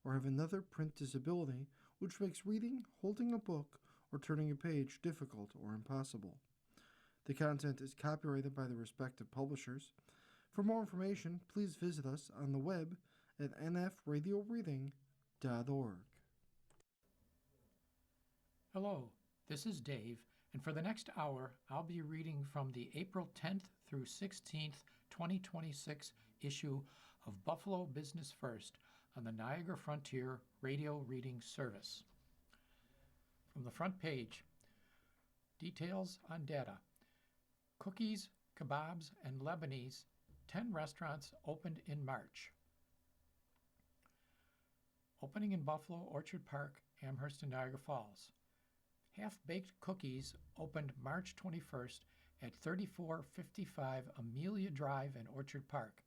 or have another print disability which makes reading, holding a book, or turning a page difficult or impossible. The content is copyrighted by the respective publishers. For more information, please visit us on the web at nfradioreading.org. Hello, this is Dave, and for the next hour, I'll be reading from the April 10th through 16th, 2026 issue of Buffalo Business First on the Niagara Frontier Radio Reading Service. From the front page, details on data. Cookies, kebabs, and Lebanese, 10 restaurants opened in March. Opening in Buffalo, Orchard Park, Amherst, and Niagara Falls. Half-Baked Cookies opened March 21st at 3455 Amelia Drive in Orchard Park,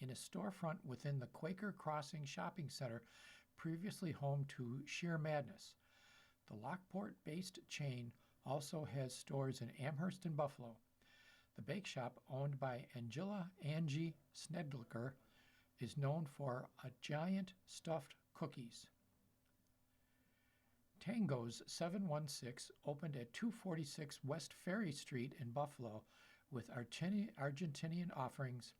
in a storefront within the Quaker Crossing Shopping Center, previously home to Sheer Madness. The Lockport-based chain also has stores in Amherst and Buffalo. The bake shop, owned by Angela Angie Snedlicker, is known for a giant stuffed cookies. Tango's 716 opened at 246 West Ferry Street in Buffalo with Argentinian offerings.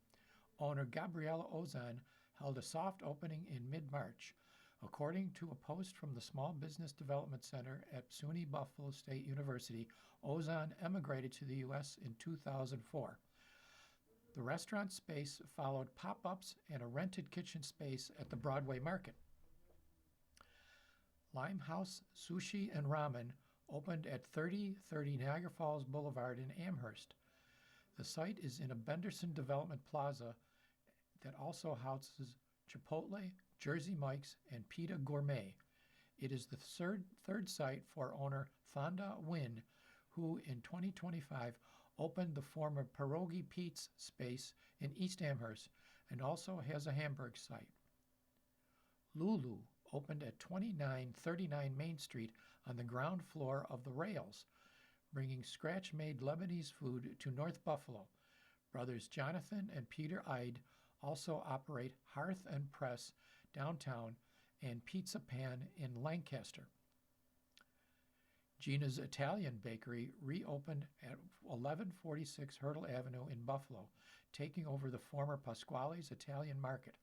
Owner Gabriela Ozan held a soft opening in mid-March. According to a post from the Small Business Development Center at SUNY Buffalo State University, Ozan emigrated to the U.S. in 2004. The restaurant space followed pop-ups and a rented kitchen space at the Broadway Market. Limehouse Sushi and Ramen opened at 3030 Niagara Falls Boulevard in Amherst. The site is in a Benderson Development Plaza that also houses Chipotle, Jersey Mike's, and Pita Gourmet. It is the third site for owner Thanda Nguyen, who in 2025 opened the former Pierogi Pete's space in East Amherst and also has a Hamburg site. Lulu opened at 2939 Main Street on the ground floor of the Rails, bringing scratch-made Lebanese food to North Buffalo. Brothers Jonathan and Peter Ide also operate Hearth and Press downtown and Pizza Pan in Lancaster. Gina's Italian Bakery reopened at 1146 Hurdle Avenue in Buffalo, taking over the former Pasquale's Italian Market.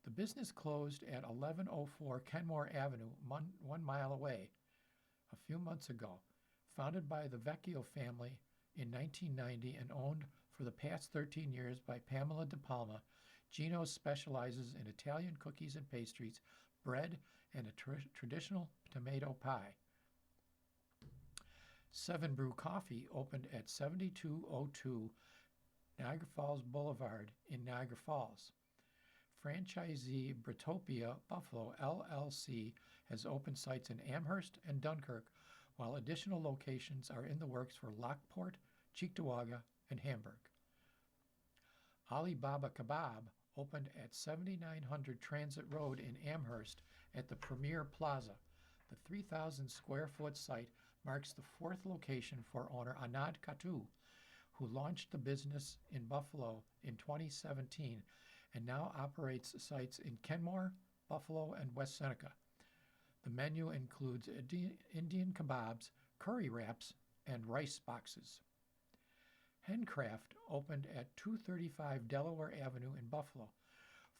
The business closed at 1104 Kenmore Avenue, 1 mile away, a few months ago. Founded by the Vecchio family in 1990 and owned for the past 13 years by Pamela De Palma, Gino's specializes in Italian cookies and pastries, bread, and a traditional tomato pie. Seven Brew Coffee opened at 7202 Niagara Falls Boulevard in Niagara Falls. Franchisee Britopia Buffalo LLC has opened sites in Amherst and Dunkirk, while additional locations are in the works for Lockport, Cheektowaga, and Hamburg. Alibaba Kebab opened at 7900 Transit Road in Amherst at the Premier Plaza. The 3,000 square foot site marks the fourth location for owner Anand Katu, who launched the business in Buffalo in 2017 and now operates sites in Kenmore, Buffalo, and West Seneca. The menu includes Indian kebabs, curry wraps, and rice boxes. Hencraft opened at 235 Delaware Avenue in Buffalo,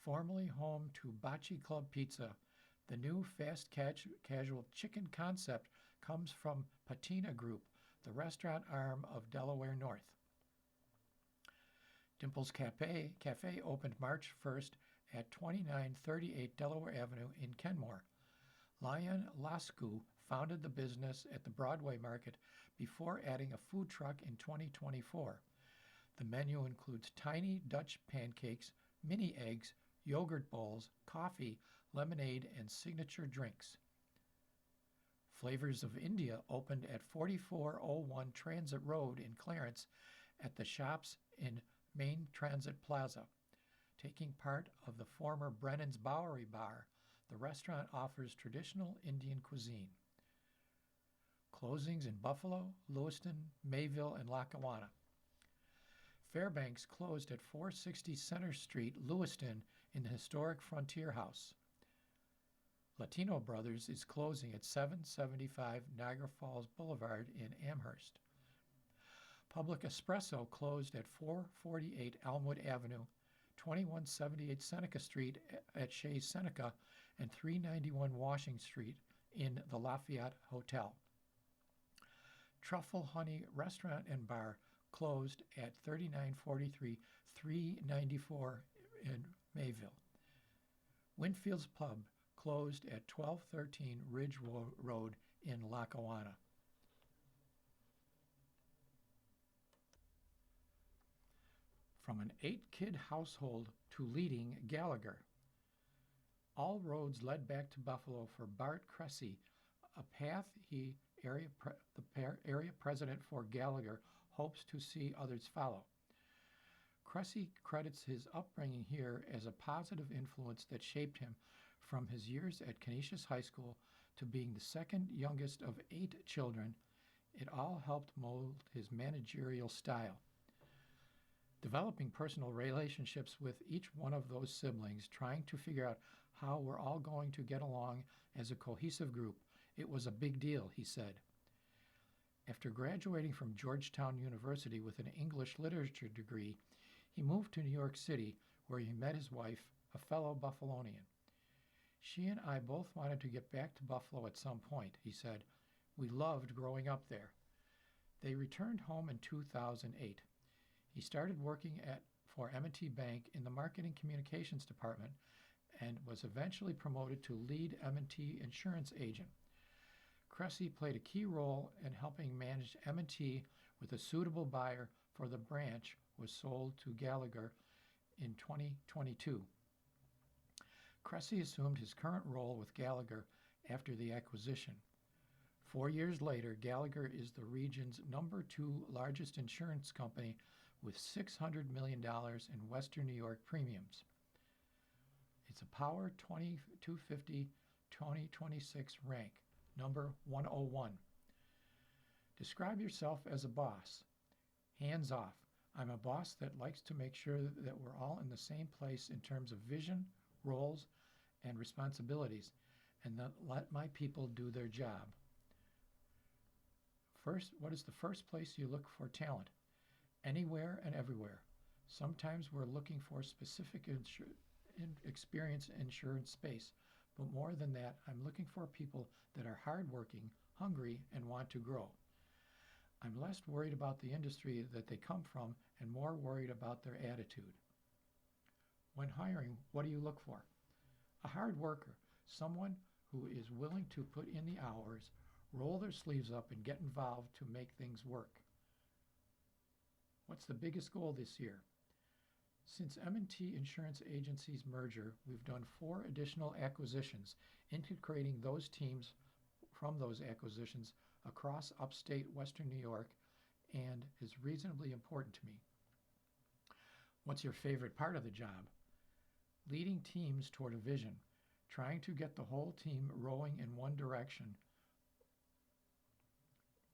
formerly home to Bocce Club Pizza. The new fast casual chicken concept comes from Patina Group, the restaurant arm of Delaware North. Dimples Cafe opened March 1st at 2938 Delaware Avenue in Kenmore. Lion Lascu founded the business at the Broadway Market before adding a food truck in 2024. The menu includes tiny Dutch pancakes, mini eggs, yogurt bowls, coffee, lemonade, and signature drinks. Flavors of India opened at 4401 Transit Road in Clarence at the Shops in Main Transit Plaza. Taking part of the former Brennan's Bowery Bar, the restaurant offers traditional Indian cuisine. Closings in Buffalo, Lewiston, Mayville, and Lackawanna. Fairbanks closed at 460 Center Street, Lewiston, in the historic Frontier House. Latino Brothers is closing at 775 Niagara Falls Boulevard in Amherst. Public Espresso closed at 448 Elmwood Avenue, 2178 Seneca Street at Chez Seneca, and 391 Washington Street in the Lafayette Hotel. Truffle Honey Restaurant and Bar closed at 3943 394 in Mayville. Winfield's Pub closed at 1213 Ridge Road in Lackawanna. From an 8-kid household to leading Gallagher. All roads led back to Buffalo for Bart Cressy, a path the area president for Gallagher hopes to see others follow. Cressy credits his upbringing here as a positive influence that shaped him from his years at Canisius High School to being the second youngest of 8 children. It all helped mold his managerial style. Developing personal relationships with each one of those siblings, trying to figure out how we're all going to get along as a cohesive group. It was a big deal, he said. After graduating from Georgetown University with an English literature degree, he moved to New York City, where he met his wife, a fellow Buffalonian. She and I both wanted to get back to Buffalo at some point, he said. We loved growing up there. They returned home in 2008. He started working for M&T Bank in the Marketing Communications Department and was eventually promoted to lead M&T insurance agent. Cressy played a key role in helping manage M&T with a suitable buyer for the branch was sold to Gallagher in 2022. Cressy assumed his current role with Gallagher after the acquisition. 4 years later, Gallagher is the region's number 2 largest insurance company with $600 million in Western New York premiums. It's a Power 2250 2026 rank, number 101. Describe yourself as a boss. Hands off. I'm a boss that likes to make sure that we're all in the same place in terms of vision, roles, and responsibilities, and that let my people do their job. First, what is the first place you look for talent? Anywhere and everywhere. Sometimes we're looking for specific experience in insurance space, but more than that, I'm looking for people that are hardworking, hungry, and want to grow. I'm less worried about the industry that they come from and more worried about their attitude. When hiring, what do you look for? A hard worker, someone who is willing to put in the hours, roll their sleeves up, and get involved to make things work. What's the biggest goal this year? Since M&T Insurance Agency's merger, we've done 4 additional acquisitions, integrating those teams from those acquisitions across upstate Western New York, and is reasonably important to me. What's your favorite part of the job? Leading teams toward a vision, trying to get the whole team rowing in one direction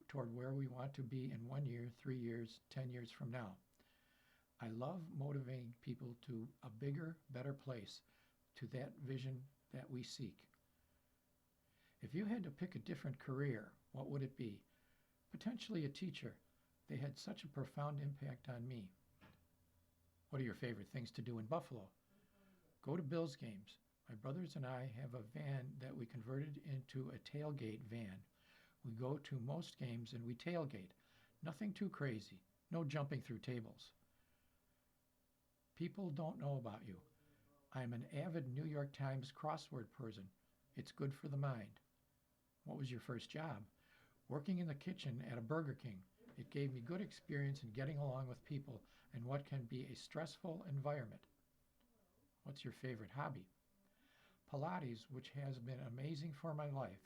toward where we want to be in 1 year, 3 years, 10 years from now. I love motivating people to a bigger, better place, to that vision that we seek. If you had to pick a different career, what would it be? Potentially a teacher. They had such a profound impact on me. What are your favorite things to do in Buffalo? Go to Bills games. My brothers and I have a van that we converted into a tailgate van. We go to most games and we tailgate. Nothing too crazy. No jumping through tables. People don't know about you. I'm an avid New York Times crossword person. It's good for the mind. What was your first job? Working in the kitchen at a Burger King. It gave me good experience in getting along with people in what can be a stressful environment. What's your favorite hobby? Pilates, which has been amazing for my life.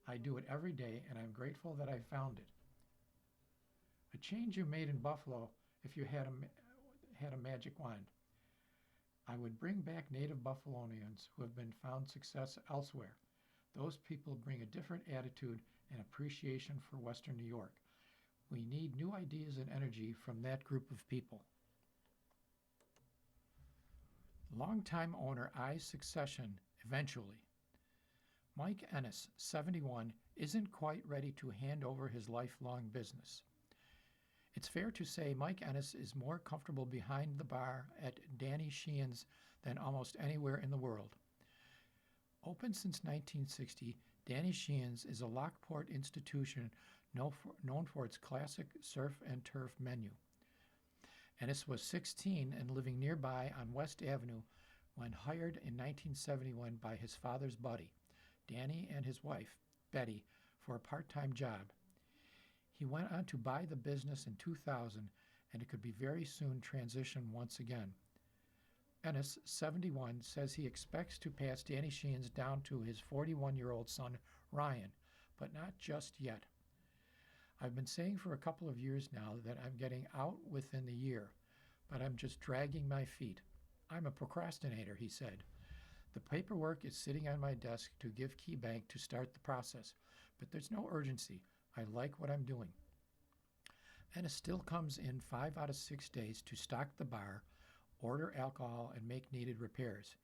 I do it every day, and I'm grateful that I found it. A change you made in Buffalo if you had a magic wand. I would bring back native Buffalonians who have been found success elsewhere. Those people bring a different attitude and appreciation for Western New York. We need new ideas and energy from that group of people. Longtime owner eyes succession eventually. Mike Ennis, 71, isn't quite ready to hand over his lifelong business. It's fair to say Mike Ennis is more comfortable behind the bar at Danny Sheehan's than almost anywhere in the world. Open since 1960, Danny Sheehan's is a Lockport institution known for its classic surf and turf menu. Ennis was 16 and living nearby on West Avenue when hired in 1971 by his father's buddy, Danny, and his wife, Betty, for a part-time job. He went on to buy the business in 2000, and it could be very soon transition once again. Ennis, 71, says he expects to pass Danny Sheehan's down to his 41-year-old son, Ryan, but not just yet. I've been saying for a couple of years now that I'm getting out within the year, but I'm just dragging my feet. I'm a procrastinator, he said. The paperwork is sitting on my desk to give KeyBank to start the process, but there's no urgency. I like what I'm doing. Ennis still comes in 5 out of 6 days to stock the bar, order alcohol, and make needed repairs.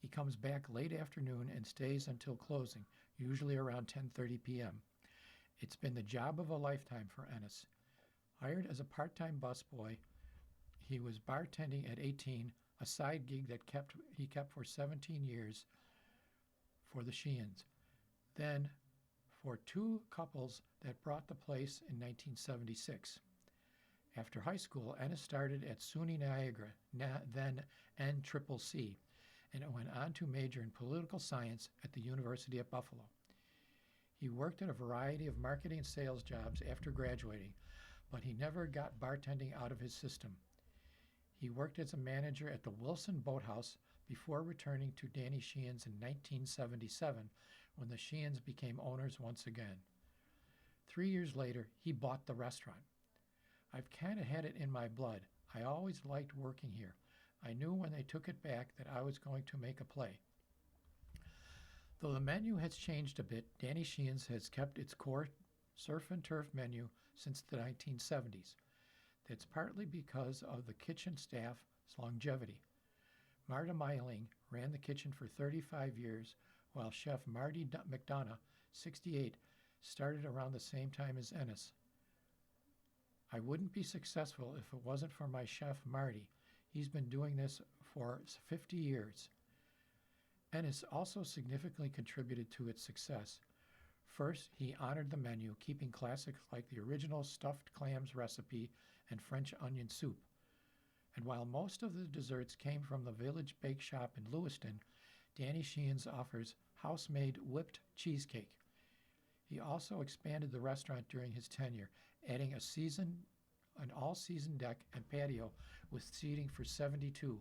He comes back late afternoon and stays until closing, usually around 10:30 p.m. It's been the job of a lifetime for Ennis. Hired as a part-time busboy, he was bartending at 18, a side gig that he kept for 17 years for the Sheehans. Then for 2 couples that brought the place in 1976. After high school, Ennis started at SUNY Niagara, then NCCC, and went on to major in political science at the University of Buffalo. He worked at a variety of marketing and sales jobs after graduating, but he never got bartending out of his system. He worked as a manager at the Wilson Boathouse before returning to Danny Sheehan's in 1977, when the Sheehans became owners once again. 3 years later, he bought the restaurant. I've kind of had it in my blood. I always liked working here. I knew when they took it back that I was going to make a play. Though the menu has changed a bit, Danny Sheehan's has kept its core surf and turf menu since the 1970s. That's partly because of the kitchen staff's longevity. Marta Meiling ran the kitchen for 35 years, while Chef Marty McDonough, 68, started around the same time as Ennis. I wouldn't be successful if it wasn't for my chef Marty. He's been doing this for 50 years. Ennis also significantly contributed to its success. First, he honored the menu, keeping classics like the original stuffed clams recipe and French onion soup. And while most of the desserts came from the Village Bake Shop in Lewiston, Danny Sheehan's offers house-made whipped cheesecake. He also expanded the restaurant during his tenure, adding an all-season deck and patio with seating for 72,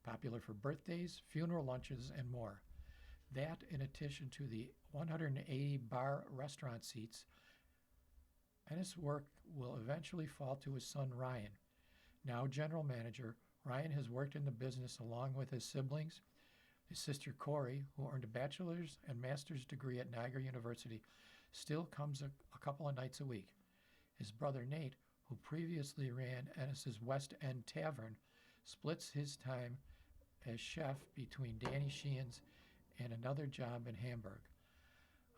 popular for birthdays, funeral lunches, and more. That, in addition to the 180 bar restaurant seats. Ennis' work will eventually fall to his son Ryan. Now general manager, Ryan has worked in the business along with his siblings. His sister Corey, who earned a bachelor's and master's degree at Niagara University, still comes a couple of nights a week. His brother Nate, who previously ran Ennis's West End Tavern, splits his time as chef between Danny Sheehan's and another job in Hamburg.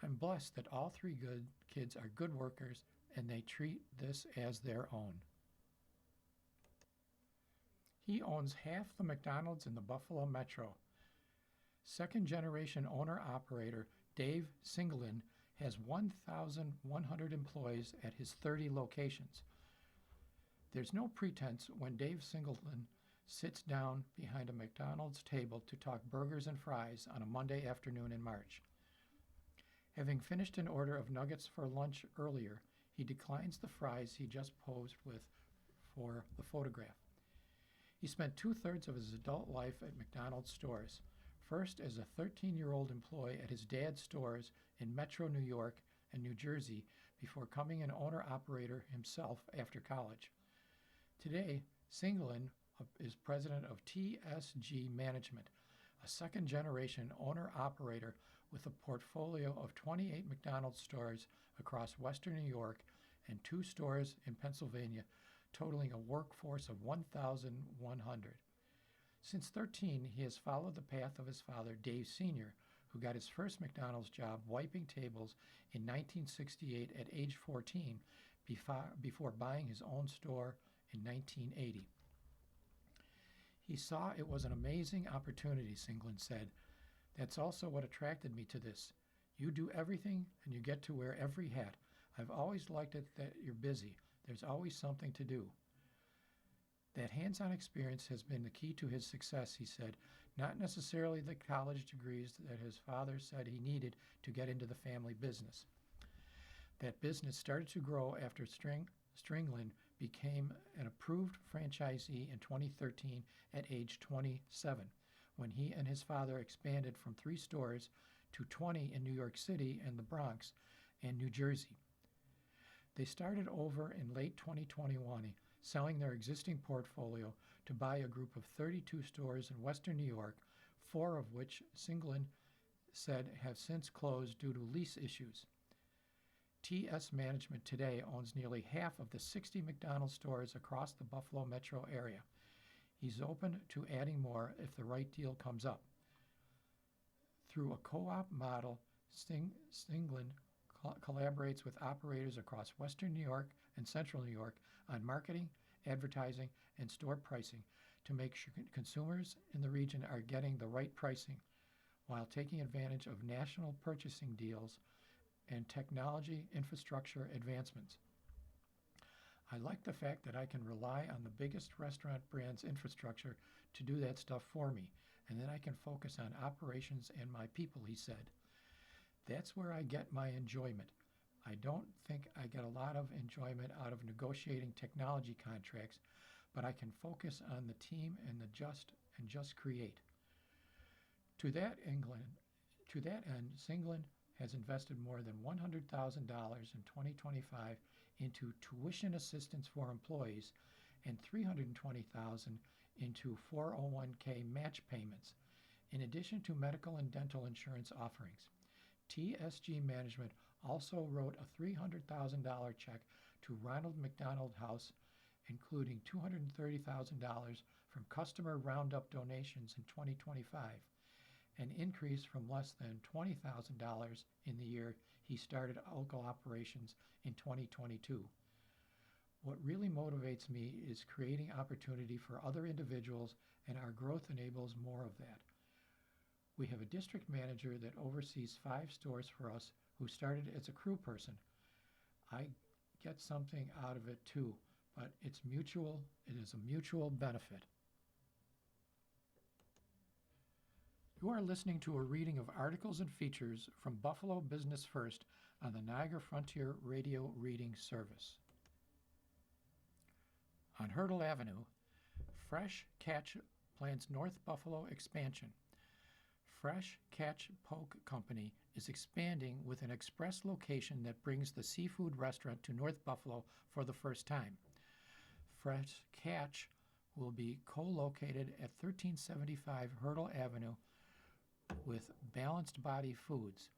I'm blessed that all 3 good kids are good workers and they treat this as their own. He owns half the McDonald's in the Buffalo Metro. Second-generation owner-operator Dave Singelin has 1,100 employees at his 30 locations. There's no pretense when Dave Singelin sits down behind a McDonald's table to talk burgers and fries on a Monday afternoon in March. Having finished an order of nuggets for lunch earlier, he declines the fries he just posed with for the photograph. He spent 2/3 of his adult life at McDonald's stores, first as a 13-year-old employee at his dad's stores in Metro New York and New Jersey before becoming an owner-operator himself after college. Today, Singelin is president of TSG Management, a second-generation owner-operator with a portfolio of 28 McDonald's stores across western New York and 2 stores in Pennsylvania, totaling a workforce of 1,100. Since 13, he has followed the path of his father, Dave Sr., who got his first McDonald's job wiping tables in 1968 at age 14 before buying his own store in 1980. He saw it was an amazing opportunity, Singlin said. That's also what attracted me to this. You do everything and you get to wear every hat. I've always liked it that you're busy. There's always something to do. That hands-on experience has been the key to his success, he said, not necessarily the college degrees that his father said he needed to get into the family business. That business started to grow after Stringland became an approved franchisee in 2013 at age 27, when he and his father expanded from 3 stores to 20 in New York City and the Bronx and New Jersey. They started over in late 2021, selling their existing portfolio to buy a group of 32 stores in Western New York, 4 of which Singlin said have since closed due to lease issues. TS Management today owns nearly half of the 60 McDonald's stores across the Buffalo metro area. He's open to adding more if the right deal comes up. Through a co-op model, Singlin collaborates with operators across Western New York and Central New York on marketing, advertising, and store pricing to make sure consumers in the region are getting the right pricing while taking advantage of national purchasing deals and technology infrastructure advancements. I like the fact that I can rely on the biggest restaurant brand's infrastructure to do that stuff for me, and then I can focus on operations and my people, he said. That's where I get my enjoyment. I don't think I get a lot of enjoyment out of negotiating technology contracts, but I can focus on the team and just create. To that end, Singlin has invested more than $100,000 in 2025 into tuition assistance for employees and $320,000 into 401k match payments, in addition to medical and dental insurance offerings. TSG Management also wrote a $300,000 check to Ronald McDonald House, including $230,000 from customer roundup donations in 2025, an increase from less than $20,000 in the year he started local operations in 2022. What really motivates me is creating opportunity for other individuals, and our growth enables more of that. We have a district manager that oversees 5 stores for us who started as a crew person. I get something out of it too, but it's mutual. It is a mutual benefit. You are listening to a reading of articles and features from Buffalo Business First on the Niagara Frontier Radio Reading Service. On Hurdle Avenue, Fresh Catch plans North Buffalo expansion. Fresh Catch Poke Company is expanding with an express location that brings the seafood restaurant to North Buffalo for the first time. Fresh Catch will be co-located at 1375 Hurdle Avenue with Balanced Body Foods.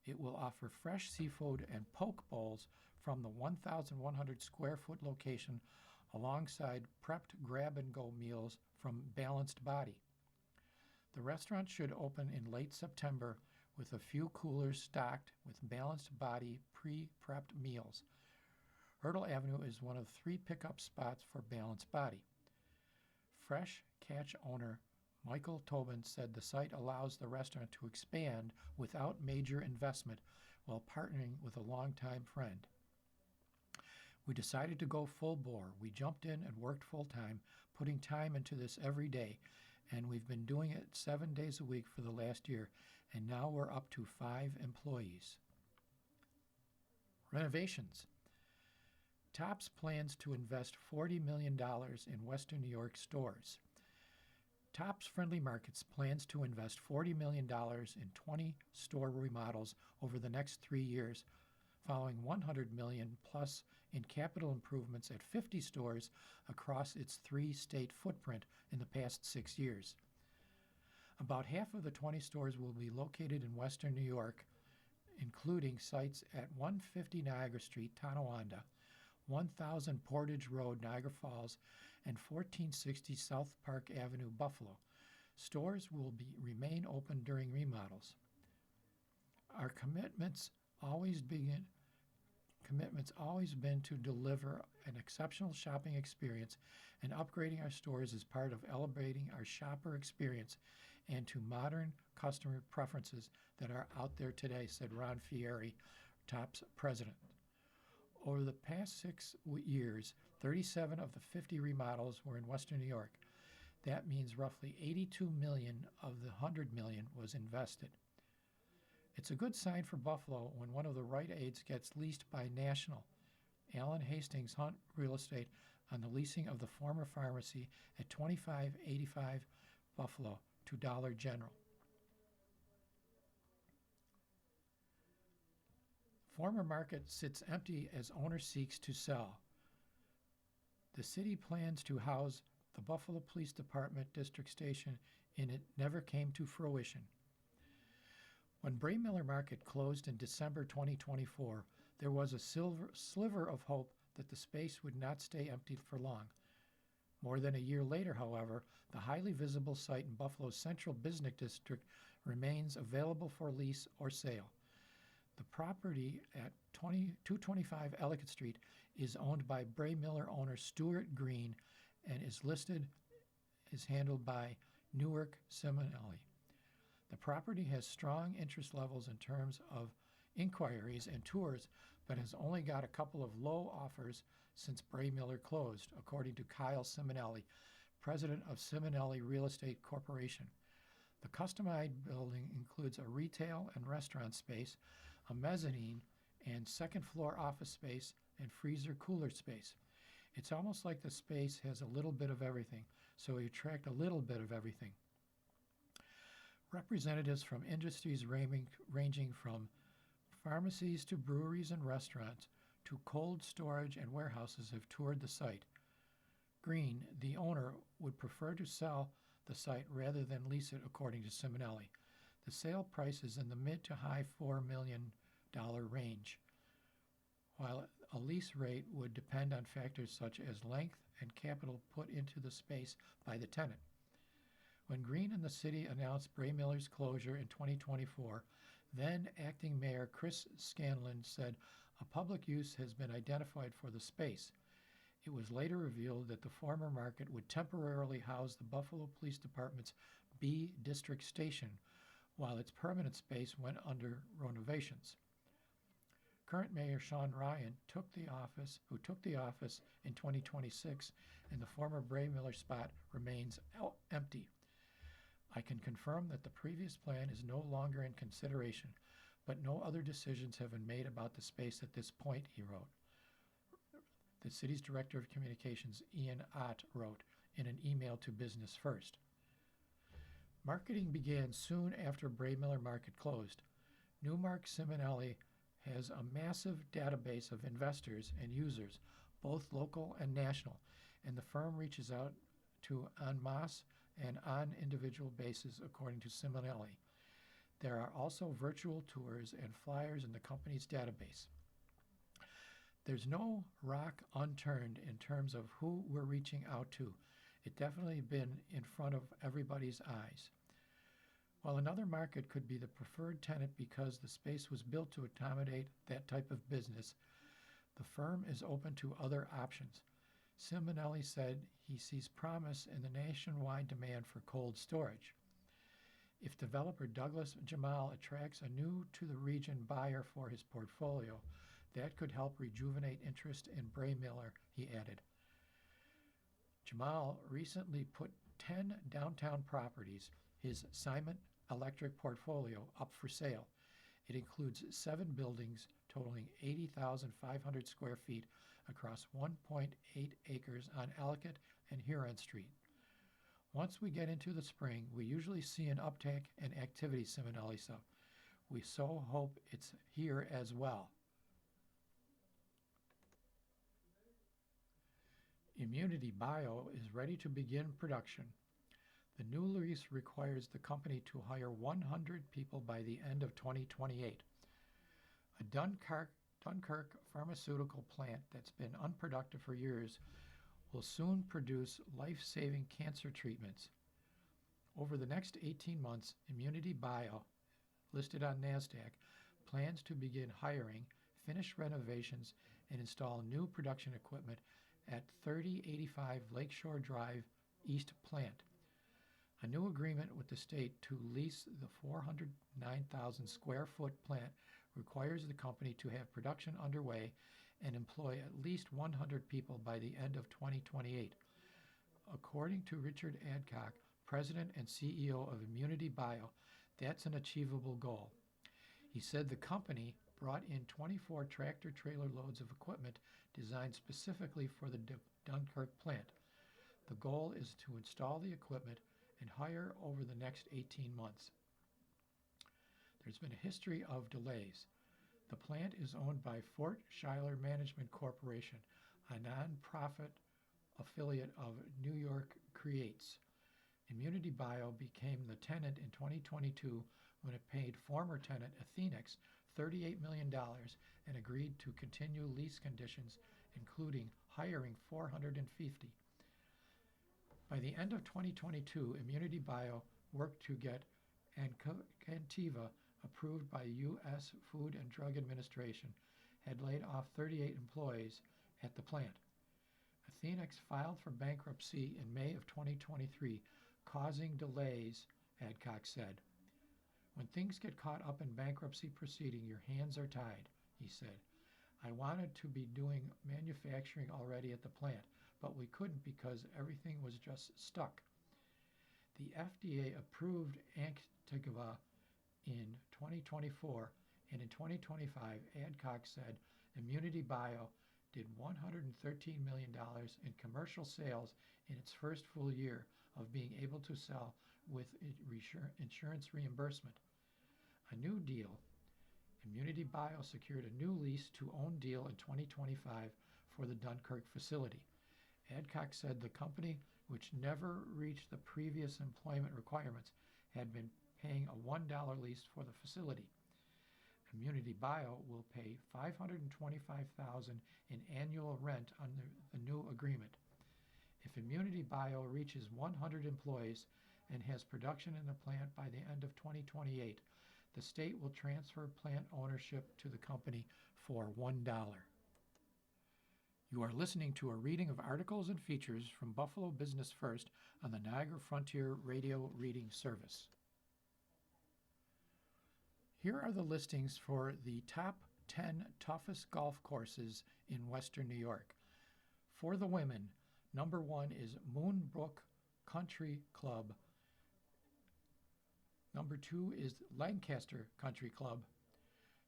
It will offer fresh seafood and poke bowls from the 1,100 square foot location alongside prepped grab-and-go meals from Balanced Body. The restaurant should open in late September with a few coolers stocked with Balanced Body pre-prepped meals. Hurdle Avenue is one of 3 pickup spots for Balanced Body. Fresh Catch owner Michael Tobin said the site allows the restaurant to expand without major investment while partnering with a longtime friend. We decided to go full bore. We jumped in and worked full time, putting time into this every day, and we've been doing it 7 days a week for the last year, and now we're up to 5 employees. Renovations. Tops plans to invest $40 million in Western New York stores. Tops Friendly Markets plans to invest $40 million in 20 store remodels over the next 3 years, following $100 million plus in capital improvements at 50 stores across its 3-state footprint in the past 6 years. About half of the 20 stores will be located in Western New York, including sites at 150 Niagara Street, Tonawanda, 1000 Portage Road, Niagara Falls, and 1460 South Park Avenue, Buffalo. Stores will remain open during remodels. commitments always been to deliver an exceptional shopping experience, and upgrading our stores is part of elevating our shopper experience and to modern customer preferences that are out there today, said Ron Fieri, Topps president. Over the past 6 years, 37 of the 50 remodels were in Western New York. That means roughly $82 million of the $100 million was invested. It's a good sign for Buffalo when one of the Rite Aids gets leased by National. Alan Hastings Hunt Real Estate on the leasing of the former pharmacy at 2585 Buffalo to Dollar General. Former market sits empty as owner seeks to sell. The city plans to house the Buffalo Police Department District Station in it never came to fruition. When Bray Miller Market closed in December 2024, there was a sliver of hope that the space would not stay empty for long. More than a year later, however, the highly visible site in Buffalo's Central Business District remains available for lease or sale. The property at 225 Ellicott Street is owned by Bray Miller owner Stuart Green and is handled by Newark Simonelli. The property has strong interest levels in terms of inquiries and tours, but has only got a couple of low offers since Bray Miller closed, according to Kyle Simonelli, president of Simonelli Real Estate Corporation. The customized building includes a retail and restaurant space, a mezzanine, and second-floor office space and freezer-cooler space. It's almost like the space has a little bit of everything, so we attract a little bit of everything. Representatives from industries ranging from pharmacies to breweries and restaurants to cold storage and warehouses have toured the site. Green, the owner, would prefer to sell the site rather than lease it, according to Simonelli. The sale price is in the mid to high $4 million range, while a lease rate would depend on factors such as length and capital put into the space by the tenant. When Green and the city announced Bray Miller's closure in 2024, then acting mayor Chris Scanlon said a public use has been identified for the space. It was later revealed that the former market would temporarily house the Buffalo Police Department's B District Station, while its permanent space went under renovations. Current Mayor Sean Ryan took the office in 2026, and the former Bray Miller spot remains empty. I can confirm that the previous plan is no longer in consideration, but no other decisions have been made about the space at this point, he wrote. The city's director of communications, Ian Ott, wrote in an email to Business First. Marketing began soon after Bray Miller Market closed. Newmark Simonelli has a massive database of investors and users, both local and national, and the firm reaches out to en masse and on individual basis, according to Simonelli. There are also virtual tours and flyers in the company's database. There's no rock unturned in terms of who we're reaching out to. It definitely been in front of everybody's eyes. While another market could be the preferred tenant because the space was built to accommodate that type of business, the firm is open to other options. Simonelli said he sees promise in the nationwide demand for cold storage. If developer Douglas Jamal attracts a new-to-the-region buyer for his portfolio, that could help rejuvenate interest in Bray Miller, he added. Jamal recently put 10 downtown properties, his Simon Electric portfolio, up for sale. It includes 7 buildings totaling 80,500 square feet across 1.8 acres on Ellicott and Huron Street. Once we get into the spring, we usually see an uptick in activity, Simonelli said. We so hope it's here as well. Immunity Bio is ready to begin production. The new lease requires the company to hire 100 people by the end of 2028. A Dunkirk pharmaceutical plant that's been unproductive for years will soon produce life-saving cancer treatments. Over the next 18 months, Immunity Bio, listed on NASDAQ, plans to begin hiring, finish renovations, and install new production equipment at 3085 Lakeshore Drive East Plant. A new agreement with the state to lease the 409,000 square foot plant requires the company to have production underway and employ at least 100 people by the end of 2028. According to Richard Adcock, President and CEO of Immunity Bio, that's an achievable goal. He said the company brought in 24 tractor-trailer loads of equipment designed specifically for the Dunkirk plant. The goal is to install the equipment and hire over the next 18 months. There's been a history of delays. The plant is owned by Fort Schuyler Management Corporation, a nonprofit affiliate of New York Creates. Immunity Bio became the tenant in 2022 when it paid former tenant Athenex $38 million and agreed to continue lease conditions, including hiring 450. By the end of 2022, Immunity Bio worked to get Cantiva approved by U.S. Food and Drug Administration, had laid off 38 employees at the plant. Athenex filed for bankruptcy in May of 2023, causing delays, Adcock said. When things get caught up in bankruptcy proceeding, your hands are tied, he said. I wanted to be doing manufacturing already at the plant, but we couldn't because everything was just stuck. The FDA approved Activa in 2024, and in 2025, Adcock said Immunity Bio did $113 million in commercial sales in its first full year of being able to sell with insurance reimbursement. A new deal. Immunity Bio secured a new lease to own deal in 2025 for the Dunkirk facility. Adcock said the company, which never reached the previous employment requirements, had been paying a $1 lease for the facility. Immunity Bio will pay $525,000 in annual rent under the new agreement. If Immunity Bio reaches 100 employees and has production in the plant by the end of 2028, the state will transfer plant ownership to the company for $1. You are listening to a reading of articles and features from Buffalo Business First on the Niagara Frontier Radio Reading Service. Here are the listings for the top 10 toughest golf courses in Western New York. For the women, number 1 is Moonbrook Country Club. Number 2 is Lancaster Country Club,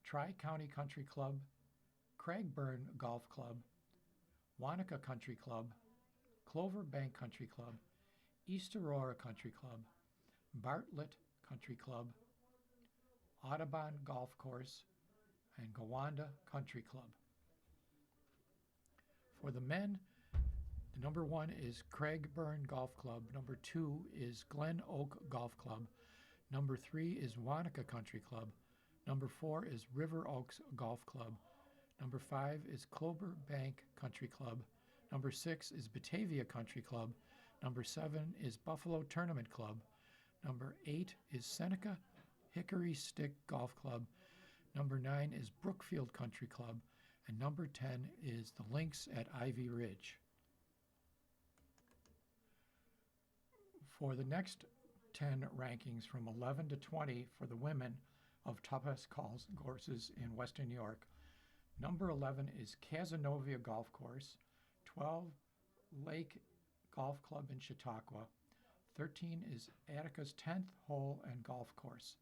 Tri-County Country Club, Cragburn Golf Club, Wanaka Country Club, Clover Bank Country Club, East Aurora Country Club, Bartlett Country Club, Audubon Golf Course, and Gowanda Country Club. For the men, the number 1 is Cragburn Golf Club, number 2 is Glen Oak Golf Club, number 3 is Wanaka Country Club, number 4 is River Oaks Golf Club, number 5 is Clover Bank Country Club, number 6 is Batavia Country Club, number 7 is Buffalo Tournament Club, number 8 is Seneca Hickory Stick Golf Club, number 9 is Brookfield Country Club, and number 10 is the Links at Ivy Ridge. For the next 10 rankings from 11 to 20 for the women of toughest courses in Western New York, number 11 is Cazenovia Golf Course, 12 Lake Golf Club in Chautauqua, 13 is Attica's 10th Hole and Golf Course,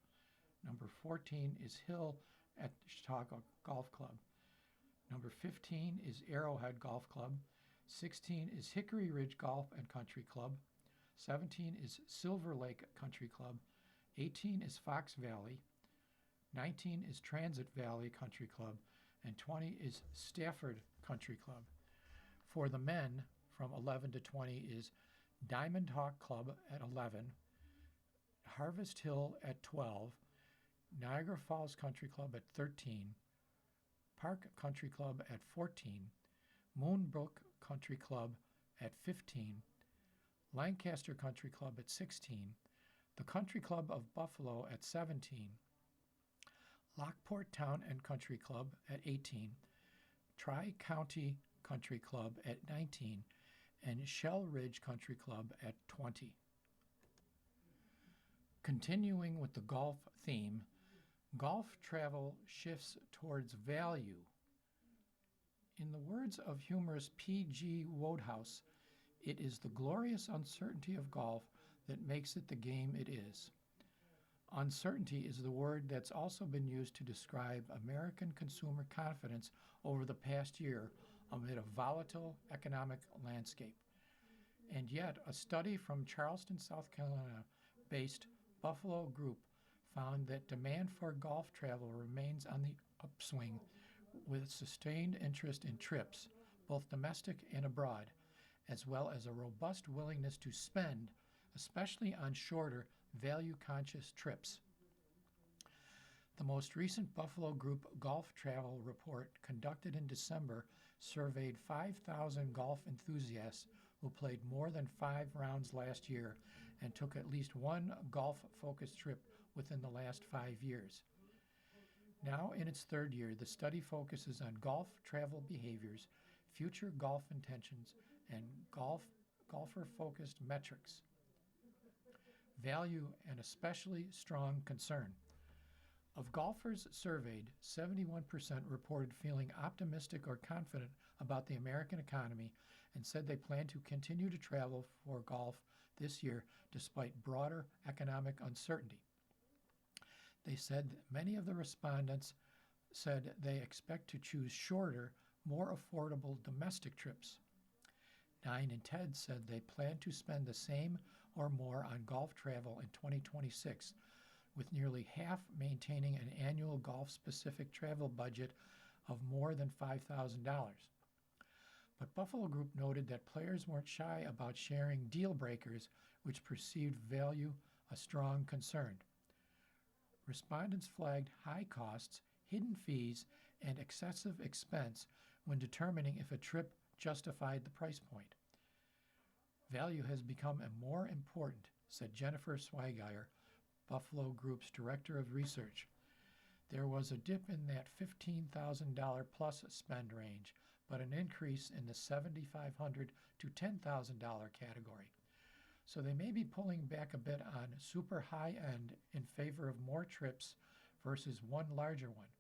number 14 is Hill at Chautauqua Golf Club, number 15 is Arrowhead Golf Club, 16 is Hickory Ridge Golf and Country Club, 17 is Silver Lake Country Club, 18 is Fox Valley, 19 is Transit Valley Country Club, and 20 is Stafford Country Club. For the men, from 11 to 20 is Diamond Hawk Club at 11, Harvest Hill at 12, Niagara Falls Country Club at 13, Park Country Club at 14, Moonbrook Country Club at 15, Lancaster Country Club at 16, the Country Club of Buffalo at 17, Lockport Town and Country Club at 18, Tri-County Country Club at 19, and Shell Ridge Country Club at 20. Continuing with the golf theme, golf travel shifts towards value. In the words of humorist P.G. Wodehouse, it is the glorious uncertainty of golf that makes it the game it is. Uncertainty is the word that's also been used to describe American consumer confidence over the past year amid a volatile economic landscape. And yet, a study from Charleston, South Carolina-based Buffalo Group found that demand for golf travel remains on the upswing with sustained interest in trips, both domestic and abroad, as well as a robust willingness to spend, especially on shorter, value-conscious trips. The most recent Buffalo Group golf travel report conducted in December surveyed 5,000 golf enthusiasts who played more than 5 rounds last year and took at least one golf-focused trip within the last 5 years. Now in its third year, the study focuses on golf travel behaviors, future golf intentions, and golfer-focused metrics. Value an especially strong concern. Of golfers surveyed, 71% reported feeling optimistic or confident about the American economy and said they plan to continue to travel for golf this year despite broader economic uncertainty. They said that many of the respondents said they expect to choose shorter, more affordable domestic trips. 9 in 10 said they plan to spend the same or more on golf travel in 2026, with nearly half maintaining an annual golf-specific travel budget of more than $5,000. But Buffalo Group noted that players weren't shy about sharing deal breakers, which perceived value a strong concern. Respondents flagged high costs, hidden fees, and excessive expense when determining if a trip justified the price point. Value has become more important, said Jennifer Swigire, Buffalo Group's Director of Research. There was a dip in that $15,000 plus spend range, but an increase in the $7,500 to $10,000 category. So they may be pulling back a bit on super high end in favor of more trips versus one larger one.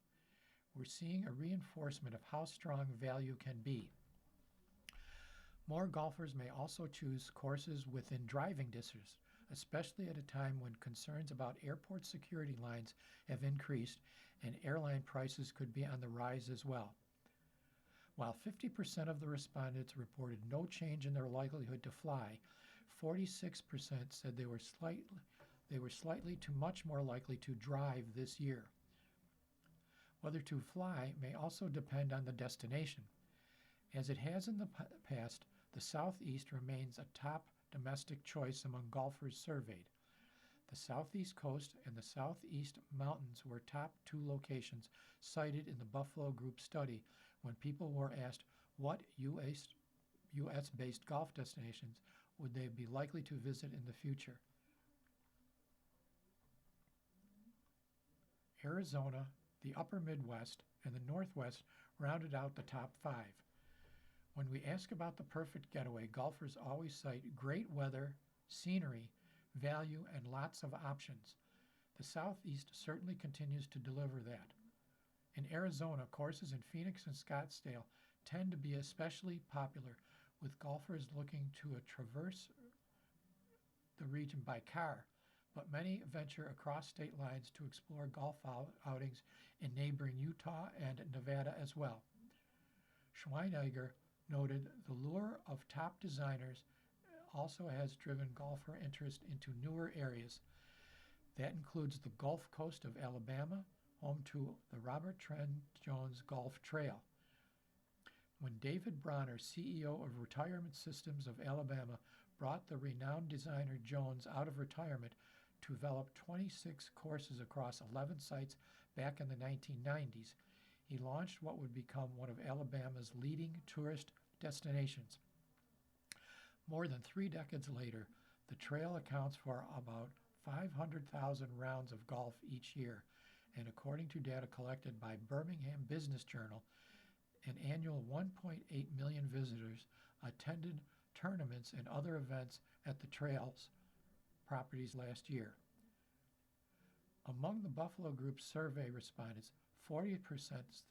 We're seeing a reinforcement of how strong value can be. More golfers may also choose courses within driving distance, especially at a time when concerns about airport security lines have increased and airline prices could be on the rise as well. While 50% of the respondents reported no change in their likelihood to fly, 46% said they were slightly to much more likely to drive this year. Whether to fly may also depend on the destination. As it has in the past, the Southeast remains a top domestic choice among golfers surveyed. The Southeast Coast and the Southeast Mountains were top 2 locations cited in the Buffalo Group study when people were asked what U.S.-based golf destinations would they be likely to visit in the future. Arizona, the upper Midwest, and the Northwest rounded out the top 5. When we ask about the perfect getaway, golfers always cite great weather, scenery, value, and lots of options. The Southeast certainly continues to deliver that. In Arizona, courses in Phoenix and Scottsdale tend to be especially popular, with golfers looking to traverse the region by car, but many venture across state lines to explore golf outings in neighboring Utah and Nevada as well. Schweineiger noted the lure of top designers also has driven golfer interest into newer areas. That includes the Gulf Coast of Alabama, home to the Robert Trent Jones Golf Trail. When David Bronner, CEO of Retirement Systems of Alabama, brought the renowned designer Jones out of retirement to develop 26 courses across 11 sites back in the 1990s, he launched what would become one of Alabama's leading tourist destinations. More than 3 decades later, the trail accounts for about 500,000 rounds of golf each year, and according to data collected by Birmingham Business Journal, an annual 1.8 million visitors attended tournaments and other events at the trails properties last year. Among the Buffalo Group's survey respondents, 40%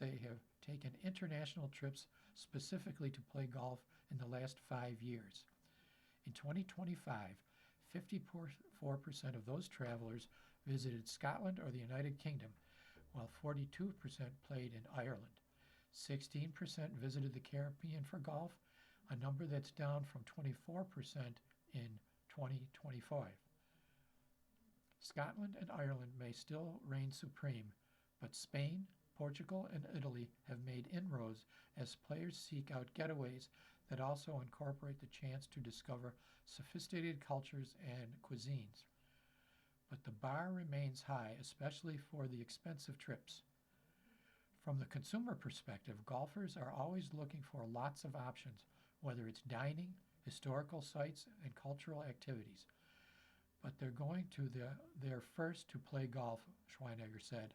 they have taken international trips specifically to play golf in the last 5 years. In 2025, 54% of those travelers visited Scotland or the United Kingdom, while 42% played in Ireland. 16% visited the Caribbean for golf, a number that's down from 24% in 2025. Scotland and Ireland may still reign supreme, but Spain, Portugal, and Italy have made inroads as players seek out getaways that also incorporate the chance to discover sophisticated cultures and cuisines. But the bar remains high, especially for the expensive trips. From the consumer perspective, golfers are always looking for lots of options, whether it's dining, historical sites, and cultural activities. But they're going to there first to play golf, Schweinegger said.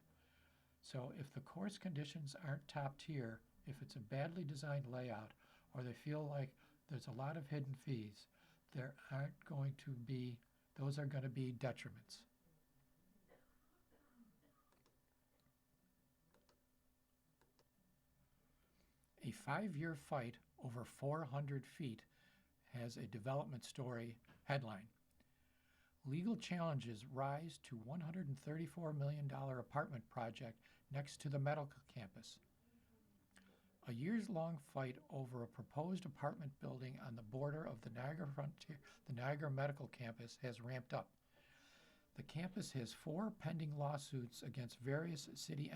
So if the course conditions aren't top tier, if it's a badly designed layout, or they feel like there's a lot of hidden fees, those are going to be detriments. A 5-year fight over 400 feet has a development story headline. Legal challenges rise to $134 million apartment project next to the medical campus. A years-long fight over a proposed apartment building on the border of the Niagara Frontier, the Niagara Medical Campus, has ramped up. The campus has 4 pending lawsuits against various city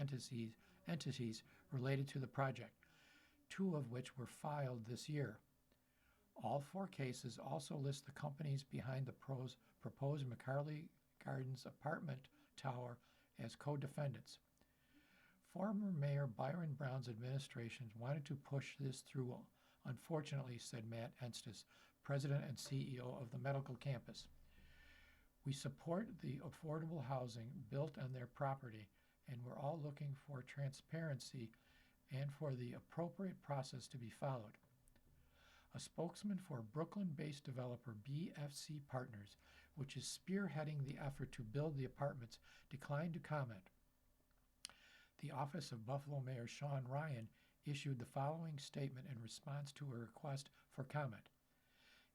entities related to the project, 2 of which were filed this year. All 4 cases also list the companies behind the proposed McCarley Gardens apartment tower as co-defendants. Former Mayor Byron Brown's administration wanted to push this through, unfortunately, said Matt Estes, president and CEO of the medical campus. We support the affordable housing built on their property, and we're all looking for transparency and for the appropriate process to be followed. A spokesman for Brooklyn-based developer BFC Partners, which is spearheading the effort to build the apartments, declined to comment. The office of Buffalo Mayor Sean Ryan issued the following statement in response to a request for comment.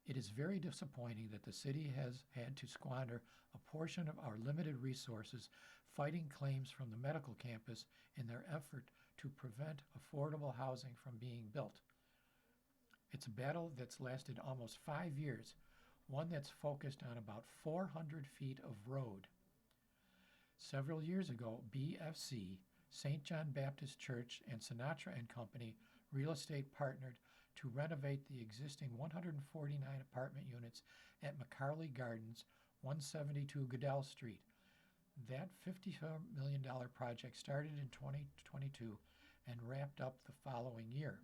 It is very disappointing that the city has had to squander a portion of our limited resources fighting claims from the medical campus in their effort to prevent affordable housing from being built. It's a battle that's lasted almost 5 years, one that's focused on about 400 feet of road. Several years ago, BFC, St. John Baptist Church, and Sinatra & Company Real Estate partnered to renovate the existing 149 apartment units at McCarley Gardens, 172 Goodell Street. That $54 million project started in 2022 and wrapped up the following year.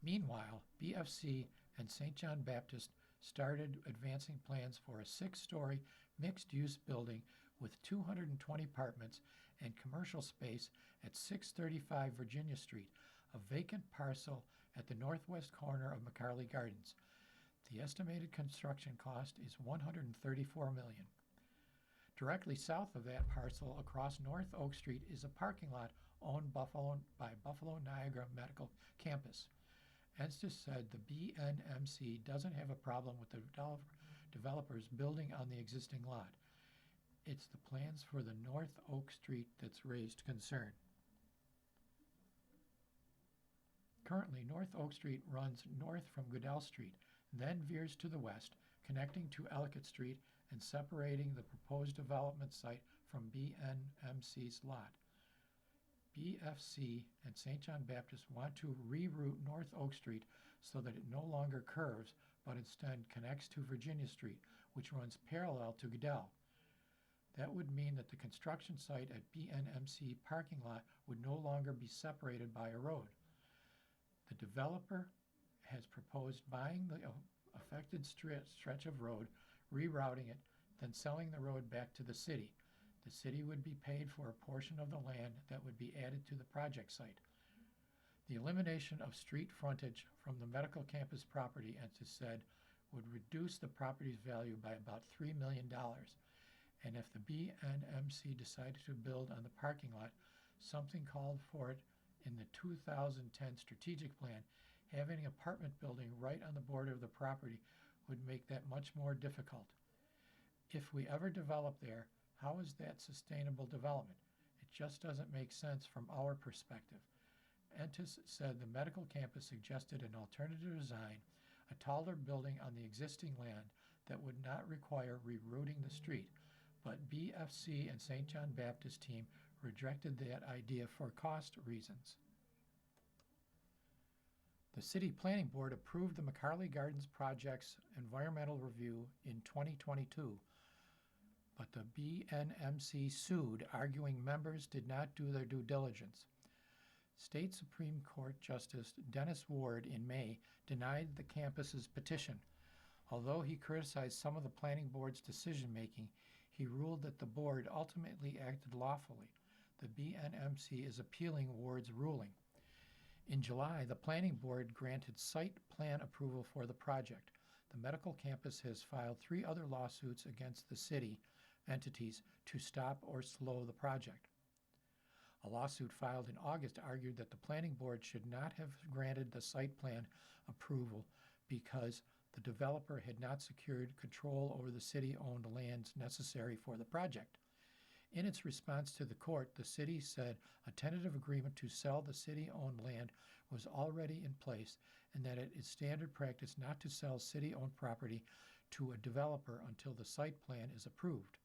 Meanwhile, BFC and St. John Baptist started advancing plans for a 6-story mixed-use building with 220 apartments and commercial space at 635 Virginia Street, a vacant parcel at the northwest corner of McCarley Gardens. The estimated construction cost is $134 million. Directly south of that parcel across North Oak Street is a parking lot owned by Buffalo Niagara Medical Campus. Estes said the BNMC doesn't have a problem with the developers building on the existing lot. It's the plans for the North Oak Street that's raised concern. Currently, North Oak Street runs north from Goodell Street, then veers to the west, connecting to Ellicott Street and separating the proposed development site from BNMC's lot. BFC and St. John Baptist want to reroute North Oak Street so that it no longer curves, but instead connects to Virginia Street, which runs parallel to Goodell. That would mean that the construction site at BNMC parking lot would no longer be separated by a road. The developer has proposed buying the affected stretch of road, rerouting it, then selling the road back to the city. The city would be paid for a portion of the land that would be added to the project site. The elimination of street frontage from the medical campus property, Ensis said, would reduce the property's value by about $3 million. And if the BNMC decided to build on the parking lot, something called for it in the 2010 strategic plan, having an apartment building right on the border of the property would make that much more difficult. If we ever develop there, how is that sustainable development? It just doesn't make sense from our perspective. Entis said the medical campus suggested an alternative design, a taller building on the existing land that would not require rerouting the street, but BFC and St. John Baptist team rejected that idea for cost reasons. The City Planning Board approved the McCarley Gardens project's environmental review in 2022, but the BNMC sued, arguing members did not do their due diligence. State Supreme Court Justice Dennis Ward in May denied the campus's petition. Although he criticized some of the planning board's decision-making, he ruled that the board ultimately acted lawfully. The BNMC is appealing Ward's ruling. In July, the planning board granted site plan approval for the project. The medical campus has filed 3 other lawsuits against the city entities to stop or slow the project. A lawsuit filed in August argued that the planning board should not have granted the site plan approval because the developer had not secured control over the city-owned lands necessary for the project. In its response to the court, the city said a tentative agreement to sell the city-owned land was already in place and that it is standard practice not to sell city-owned property to a developer until the site plan is approved.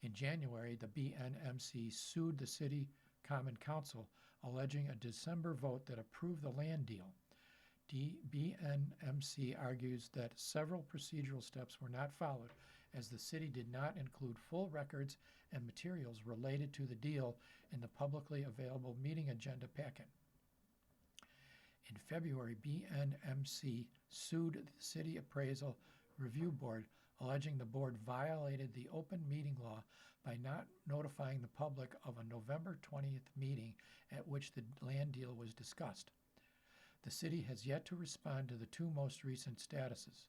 In January, the BNMC sued the City Common Council, alleging a December vote that approved the land deal. BNMC argues that several procedural steps were not followed, as the city did not include full records and materials related to the deal in the publicly available meeting agenda packet. In February, BNMC sued the City Appraisal Review Board, alleging the board violated the open meeting law by not notifying the public of a November 20th meeting at which the land deal was discussed. The city has yet to respond to the 2 most recent statuses.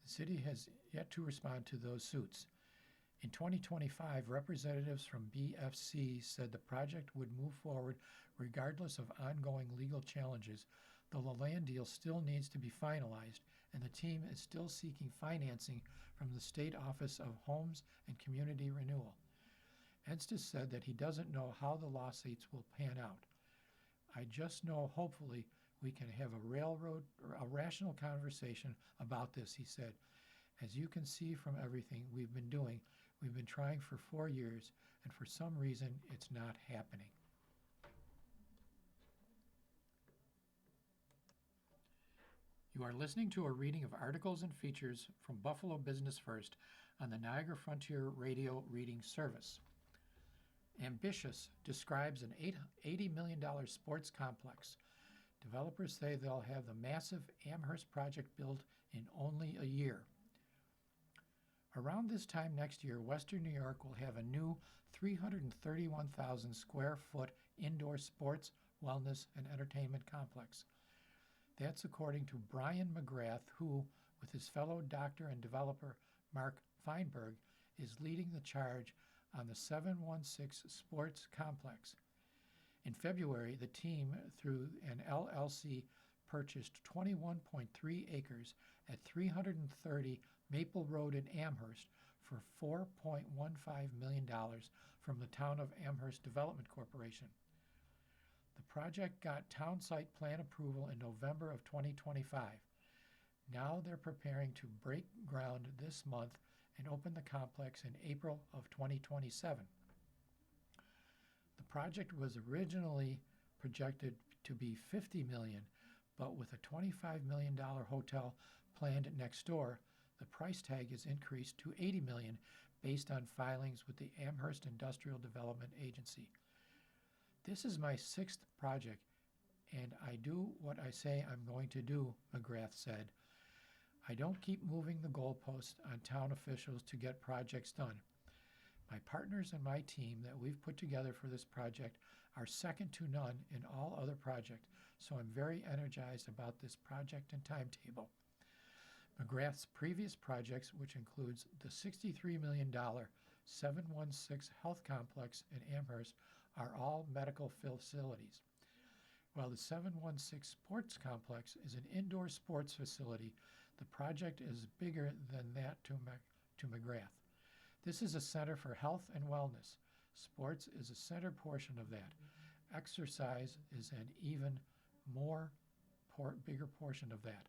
The city has yet to respond to those suits. In 2025, representatives from BFC said the project would move forward regardless of ongoing legal challenges, though the land deal still needs to be finalized, and the team is still seeking financing from the State Office of Homes and Community Renewal. Ensis said that he doesn't know how the lawsuits will pan out. I just know, hopefully, we can have a rational conversation about this, he said. As you can see from everything we've been doing, we've been trying for 4 years, and for some reason, it's not happening. You are listening to a reading of articles and features from Buffalo Business First on the Niagara Frontier Radio Reading Service. Ambitious describes an $80 million sports complex. Developers say they'll have the massive Amherst project built in only a year. Around this time next year, Western New York will have a new 331,000 square foot indoor sports, wellness, and entertainment complex. That's according to Brian McGrath, who, with his fellow doctor and developer Mark Feinberg, is leading the charge on the 716 Sports Complex. In February, the team, through an LLC, purchased 21.3 acres at 330 Maple Road in Amherst for $4.15 million from the Town of Amherst Development Corporation. The project got town site plan approval in November of 2025. Now they're preparing to break ground this month and open the complex in April of 2027. The project was originally projected to be $50 million, but with a $25 million hotel planned next door, the price tag is increased to $80 million based on filings with the Amherst Industrial Development Agency. This is my 6th project, and I do what I say I'm going to do, McGrath said. I don't keep moving the goalposts on town officials to get projects done. My partners and my team that we've put together for this project are second to none in all other projects, so I'm very energized about this project and timetable. McGrath's previous projects, which includes the $63 million 716 Health Complex in Amherst, are all medical facilities. While the 716 Sports Complex is an indoor sports facility, the project is bigger than that to McGrath. This is a center for health and wellness. Sports is a center portion of that. Exercise is an even bigger portion of that.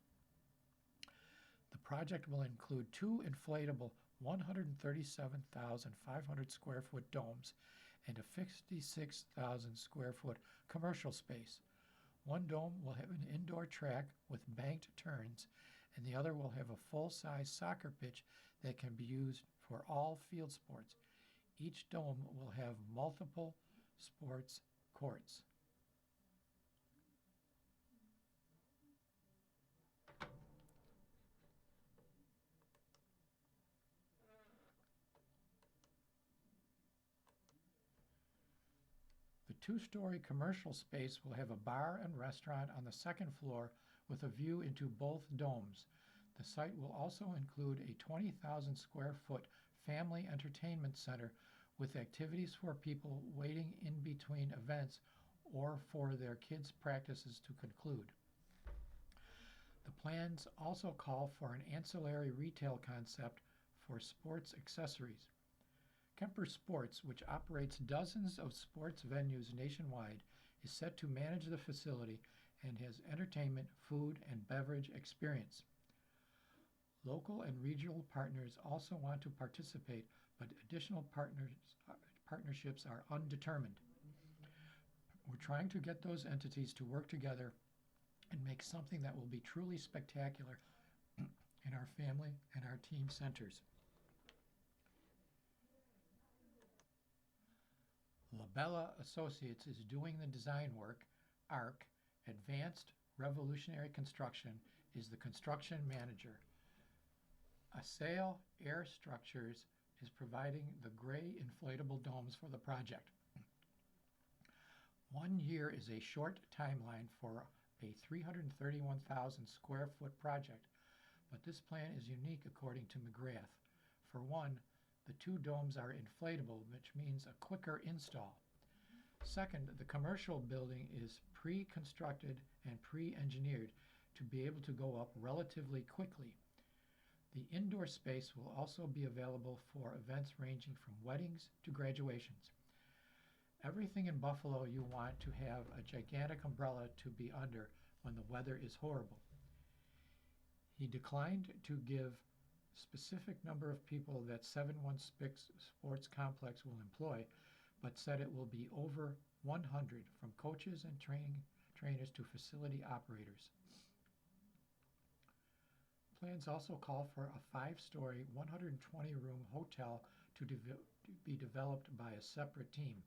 The project will include two inflatable 137,500 square foot domes and a 56,000 square foot commercial space. One dome will have an indoor track with banked turns, and the other will have a full-size soccer pitch that can be used for all field sports. Each dome will have multiple sports courts. The two-story commercial space will have a bar and restaurant on the second floor with a view into both domes. The site will also include a 20,000 square foot family entertainment center with activities for people waiting in between events or for their kids' practices to conclude. The plans also call for an ancillary retail concept for sports accessories. Kemper Sports, which operates dozens of sports venues nationwide, is set to manage the facility and has entertainment, food, and beverage experience. Local and regional partners also want to participate, but additional partnerships are undetermined. We're trying to get those entities to work together and make something that will be truly spectacular in our family and our team centers. Labella Associates is doing the design work. ARC, Advanced Revolutionary Construction, is the construction manager. Assail Air Structures is providing the gray inflatable domes for the project. 1 year is a short timeline for a 331,000 square foot project, but this plan is unique according to McGrath. For one, the two domes are inflatable, which means a quicker install. Second, the commercial building is pre-constructed and pre-engineered to be able to go up relatively quickly. The indoor space will also be available for events ranging from weddings to graduations. Everything in Buffalo you want to have a gigantic umbrella to be under when the weather is horrible. He declined to give specific number of people that 716 Sports Complex will employ, but said it will be over 100 from coaches and trainers to facility operators. Plans also call for a 5-story, 120-room hotel to be developed by a separate team.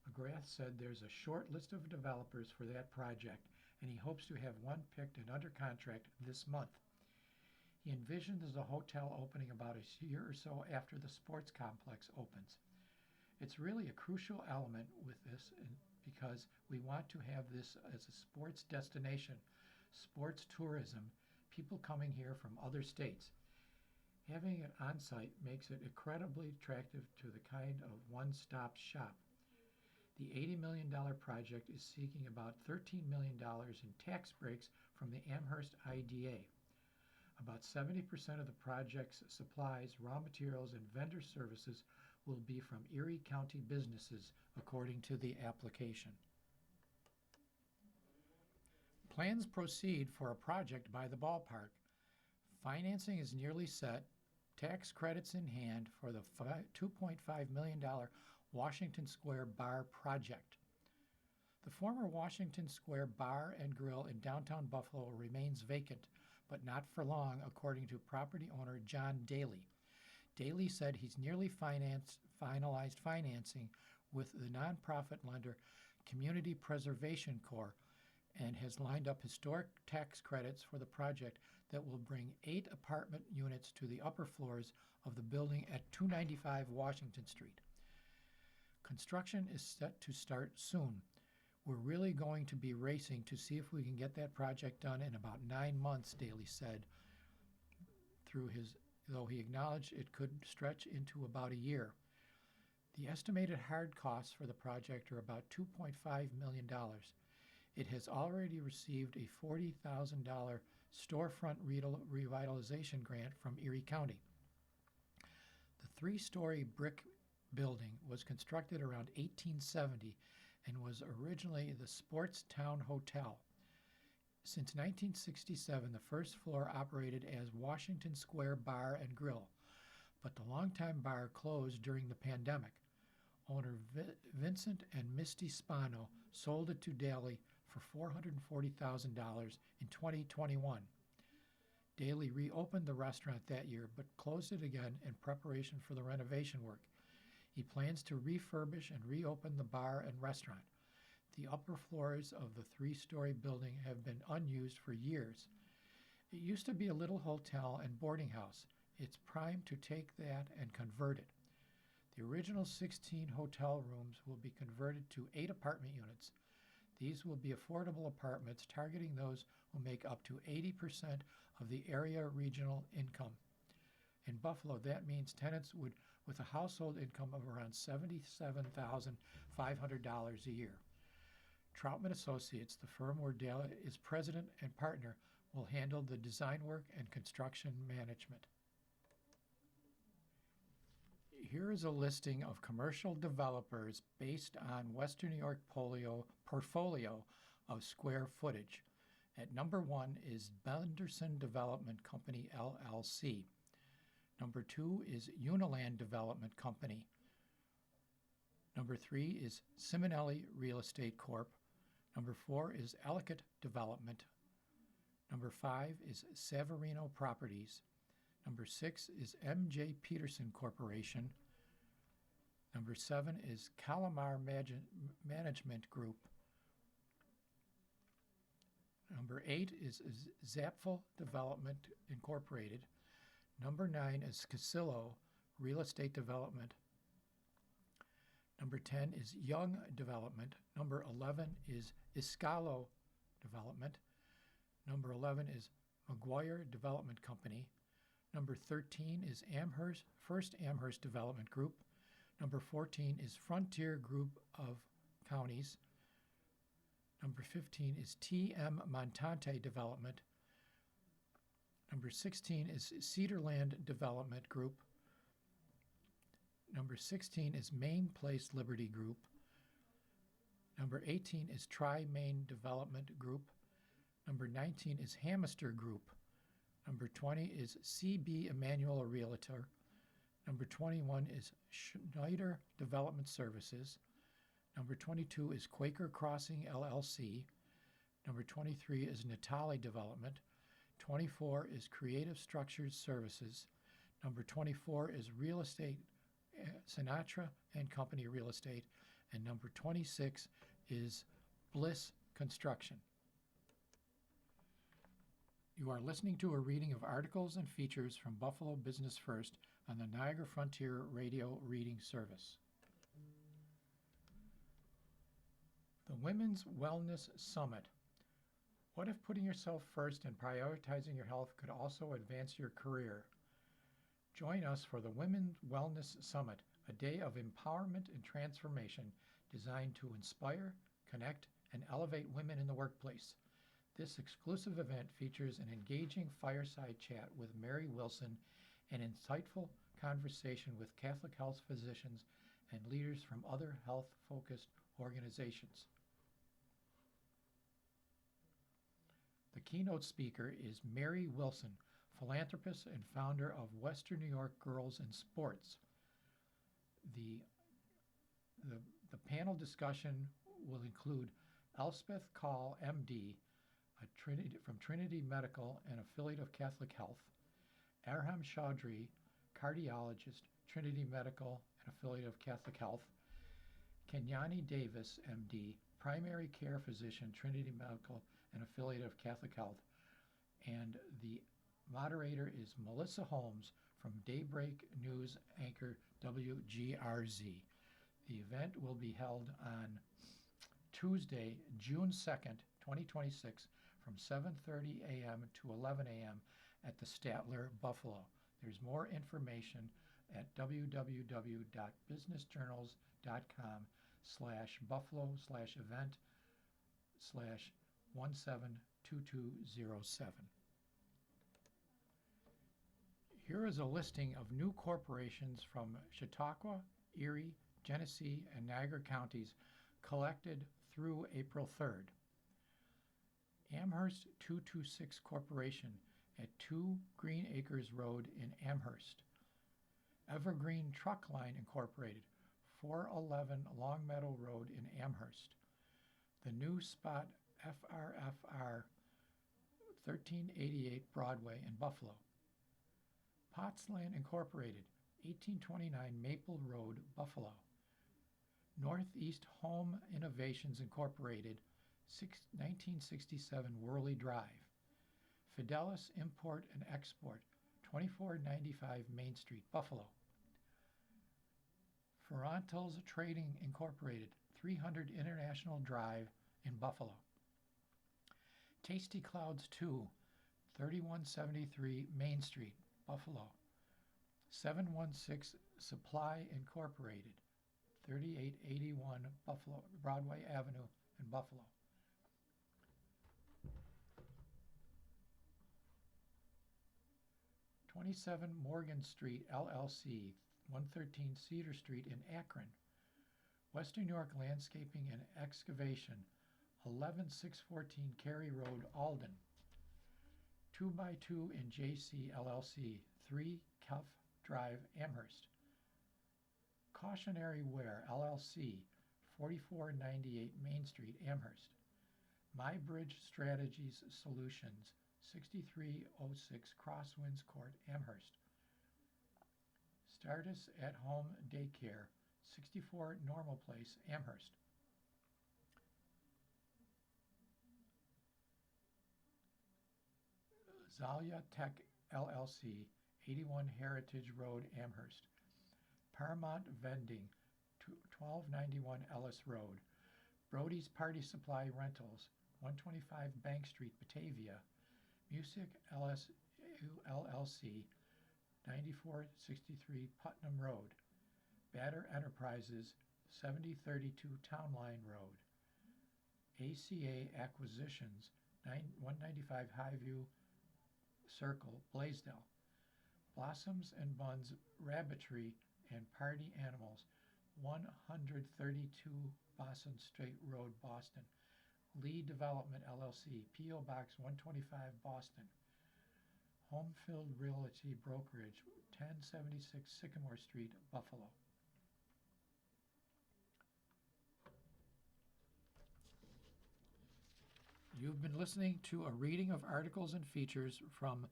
McGrath said there's a short list of developers for that project, and he hopes to have one picked and under contract this month. He envisions the hotel opening about a year or so after the sports complex opens. It's really a crucial element with this because we want to have this as a sports destination, sports tourism, people coming here from other states. Having it on site makes it incredibly attractive to the kind of one-stop shop. The $80 million project is seeking about $13 million in tax breaks from the Amherst IDA. About 70% of the project's supplies, raw materials, and vendor services will be from Erie County businesses, according to the application. Plans proceed for a project by the ballpark. Financing is nearly set, tax credits in hand for the $2.5 million Washington Square Bar project. The former Washington Square Bar and Grill in downtown Buffalo remains vacant, but not for long, according to property owner John Daly. Daly said he's nearly finalized financing with the nonprofit lender Community Preservation Corps and has lined up historic tax credits for the project that will bring 8 apartment units to the upper floors of the building at 295 Washington Street. Construction is set to start soon. We're really going to be racing to see if we can get that project done in about 9 months, Daley said, though he acknowledged it could stretch into about a year. The estimated hard costs for the project are about $2.5 million. It has already received a $40,000 storefront revitalization grant from Erie County. The 3-story brick building was constructed around 1870 and was originally the Sports Town Hotel. Since 1967, the first floor operated as Washington Square Bar and Grill, but the longtime bar closed during the pandemic. Owner Vincent and Misty Spano sold it to Daley for $440,000 in 2021. Daley reopened the restaurant that year, but closed it again in preparation for the renovation work. He plans to refurbish and reopen the bar and restaurant. The upper floors of the 3-story building have been unused for years. It used to be a little hotel and boarding house. It's primed to take that and convert it. The original 16 hotel rooms will be converted to 8 apartment units. These will be affordable apartments targeting those who make up to 80% of the area regional income. In Buffalo, that means tenants with a household income of around $77,500 a year. Troutman Associates, the firm where Daley is president and partner, will handle the design work and construction management. Here is a listing of commercial developers based on Western New York portfolio of square footage. At number 1 is Benderson Development Company, LLC. Number 2 is Uniland Development Company. Number 3 is Simonelli Real Estate Corp. Number 4 is Ellicott Development. Number 5 is Savarino Properties. Number 6 is M.J. Peterson Corporation. Number 7 is Calamar Management Group. Number 8 is Zapfel Development Incorporated. Number 9 is Casillo Real Estate Development. Number 10 is Young Development. Number 11 is Iscalo Development. Number 11 is McGuire Development Company. Number 13 is First Amherst Development Group. Number 14 is Frontier Group of Counties. Number 15 is T.M. Montante Development. Number 16 is Cedarland Development Group. Number 16 is Main Place Liberty Group. Number 18 is Tri-Main Development Group. Number 19 is Hamister Group. Number 20 is C.B. Emanuel Realtor. Number 21 is Schneider Development Services. Number 22 is Quaker Crossing, LLC. Number 23 is Natali Development. 24 is Creative Structures Services. Number 24 is Real Estate, Sinatra and Company Real Estate. And number 26 is Bliss Construction. You are listening to a reading of articles and features from Buffalo Business First on the Niagara Frontier Radio Reading Service. The Women's Wellness Summit. What if putting yourself first and prioritizing your health could also advance your career? Join us for the Women's Wellness Summit, a day of empowerment and transformation designed to inspire, connect, and elevate women in the workplace. This exclusive event features an engaging fireside chat with Mary Wilson, an insightful conversation with Catholic health physicians and leaders from other health-focused organizations. The keynote speaker is Mary Wilson, philanthropist and founder of Western New York Girls in Sports. The panel discussion will include Elspeth Call, MD, from Trinity Medical, an affiliate of Catholic Health, Arham Chaudhry, cardiologist, Trinity Medical, an affiliate of Catholic Health, Kenyani Davis, MD, primary care physician, Trinity Medical, an affiliate of Catholic Health, and the moderator is Melissa Holmes from Daybreak News anchor WGRZ. The event will be held on Tuesday, June 2nd, 2026, from 7:30 a.m. to 11 a.m. at the Statler Buffalo. There's more information at www.businessjournals.com/buffalo/event/172207. Here is a listing of new corporations from Chautauqua, Erie, Genesee, and Niagara counties collected through April 3rd. Amherst 226 Corporation at 2 Green Acres Road in Amherst. Evergreen Truck Line Incorporated, 411 Longmeadow Road in Amherst. The New Spot FRFR, 1388 Broadway in Buffalo. Pottsland Incorporated, 1829 Maple Road, Buffalo. Northeast Home Innovations Incorporated, 1967 Worley Drive. Fidelis Import and Export, 2495 Main Street, Buffalo. Ferrantles Trading Incorporated, 300 International Drive in Buffalo. Tasty Clouds 2, 3173 Main Street, Buffalo. 716 Supply Incorporated, 3881 Buffalo Broadway Avenue in Buffalo. '27 Morgan Street LLC, 113 Cedar Street in Akron. Western New York Landscaping and Excavation, 11614 Cary Road, Alden. 2x2 in JC LLC, 3 Cuff Drive, Amherst. Cautionary Wear LLC, 4498 Main Street, Amherst. MyBridge Strategies Solutions, 6306 Crosswinds Court, Amherst. Stardust at Home Daycare, 64 Normal Place, Amherst. Zalia Tech LLC, 81 Heritage Road, Amherst. Paramount Vending, 1291 Ellis Road. Brody's Party Supply Rentals, 125 Bank Street, Batavia. Music LLC, 9463 Putnam Road. Batter Enterprises, 7032 Town Line Road. ACA Acquisitions, 195 Highview Circle, Blaisdell. Blossoms and Buns Rabbitry and Party Animals, 132 Boston State Road, Boston. Lee Development LLC, P.O. Box 125, Boston. Homefield Realty Brokerage, 1076 Sycamore Street, Buffalo. You've been listening to a reading of articles and features from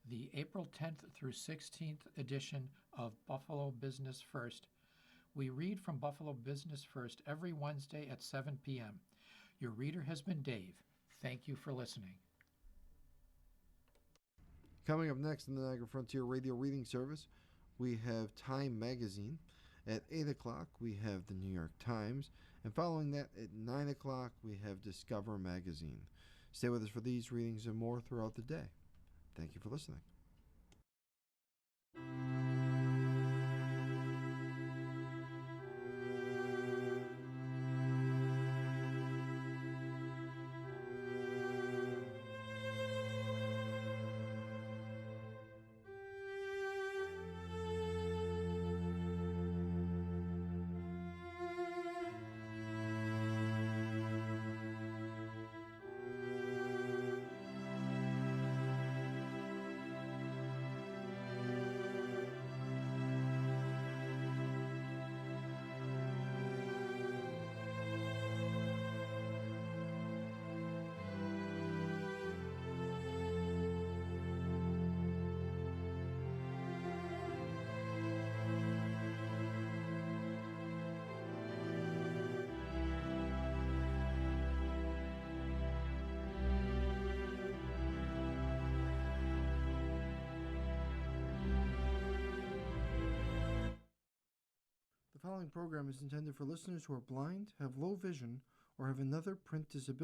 the April 10th through 16th edition of Buffalo Business First. We read from Buffalo Business First every Wednesday at 7 p.m. Your reader has been Dave. Thank you for listening. Coming up next in the Niagara Frontier Radio Reading Service, we have Time Magazine. At 8 o'clock, we have the New York Times. And following that, at 9 o'clock, we have Discover Magazine. Stay with us for these readings and more throughout the day. Thank you for listening. following program is intended for listeners who are blind, have low vision, or have another print disability.